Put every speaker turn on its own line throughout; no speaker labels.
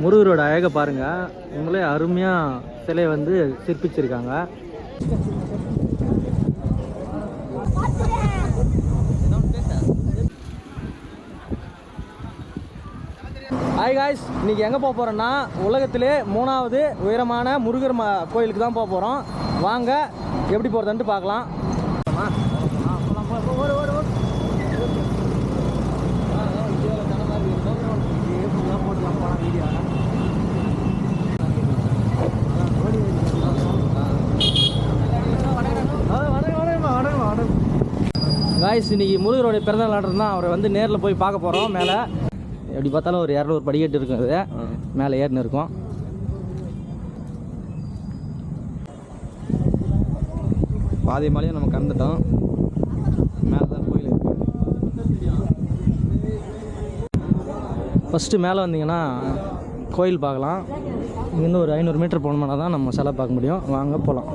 முருகரோட அழகை பாருங்கள், உங்களே அருமையாக சிலையை வந்து சிற்பிச்சிருக்காங்க. ஹாய் காய்ஸ், இன்றைக்கி எங்கே போக போகிறோன்னா உலகத்திலே 3வது உயரமான முருகர் கோயிலுக்கு தான் போக போகிறோம். வாங்க எப்படி போகிறதுன்ட்டு பார்க்கலாம். காய்ஸ், இன்றைக்கி முருகருடைய பிறந்த நாள் தான். அவரை வந்து நேரில் போய் பார்க்க போகிறோம். மேலே எப்படி பார்த்தாலும் ஒரு 200 படிக்கட்டு இருக்கும். அது மேலே ஏறின்னு இருக்கும். பாதி மலையும் நம்ம கடந்துட்டோம். மேலே தான் கோயில் இருக்குது. ஃபஸ்ட்டு மேலே வந்தீங்கன்னா கோயில் பார்க்கலாம். இங்கேருந்து ஒரு 500 மீட்டர் போனோம்னா தான் நம்ம சிலை பார்க்க முடியும். வாங்க போகலாம்.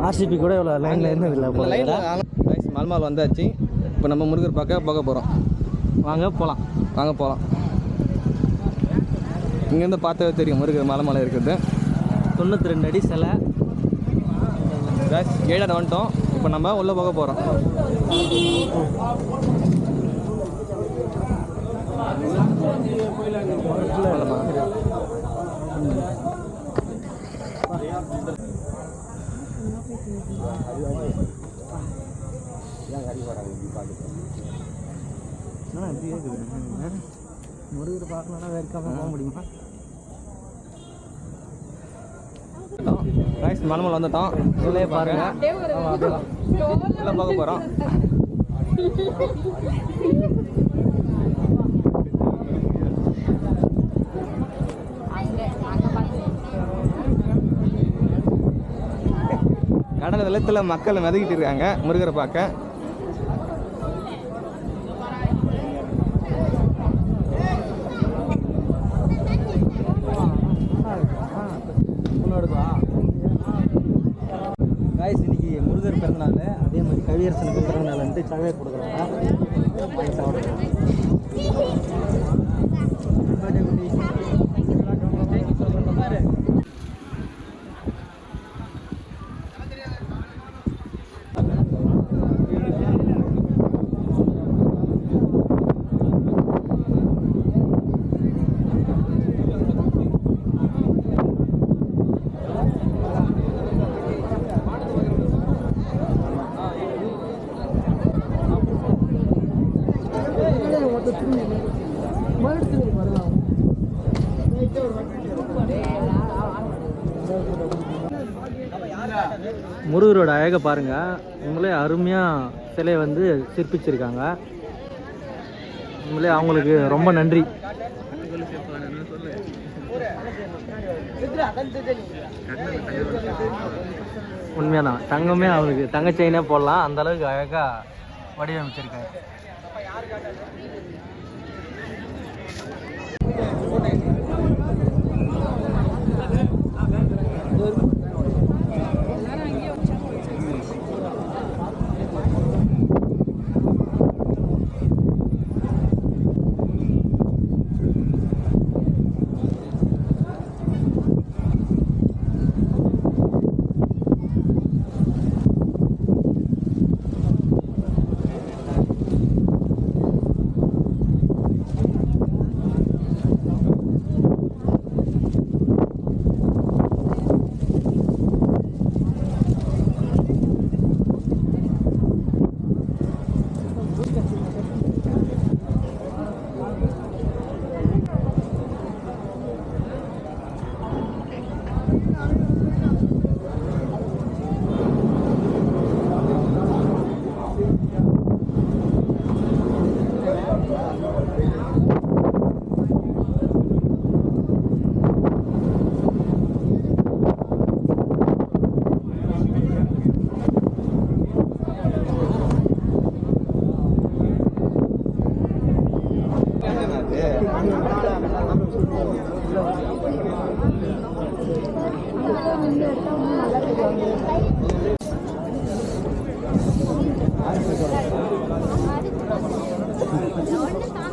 ஆர்சிபி கூட இவ்வளோ லைனில் இருந்தது இல்லை.
மல்மால் வந்தாச்சு. இப்போ நம்ம முருகர் பார்க்க போகிறோம்.
வாங்க போகலாம்.
இங்கேருந்து பார்த்தவே தெரியும் முருகர் மலை இருக்குது.
92 அடி சிலை.
ஏழாட வந்துட்டோம். இப்போ நம்ம உள்ளே போக போகிறோம்.
முருகர் பார்க்கணுன்னா வேறுக்காமல் போக முடியுமா?
மலமலை வந்துட்டோம்.
உள்ளே பாருங்க.
உள்ளே பார்க்க போகிறோம். கடல் வெள்ளத்தில் மக்கள் மிதக்கிட்டு இருக்காங்க முருகரை பார்க்க.
காய்ஸ், இன்னைக்கு முருகர் பிறந்தநாள். அதே மாதிரி கவியரசனுக்கு பிறந்தநாள்ன்ட்டு சவே கொடுக்குறாங்க. முருகரோட அழகை பாருங்கள், உங்களே அருமையாக சிலையை வந்து சிற்பிச்சிருக்காங்க. உங்களே அவங்களுக்கு ரொம்ப நன்றி. உண்மையானா தங்கமே அவனுக்கு தங்க செயினே போடலாம். அந்த அளவுக்கு அழகாக வடிவமைச்சிருக்காங்க.
வந்து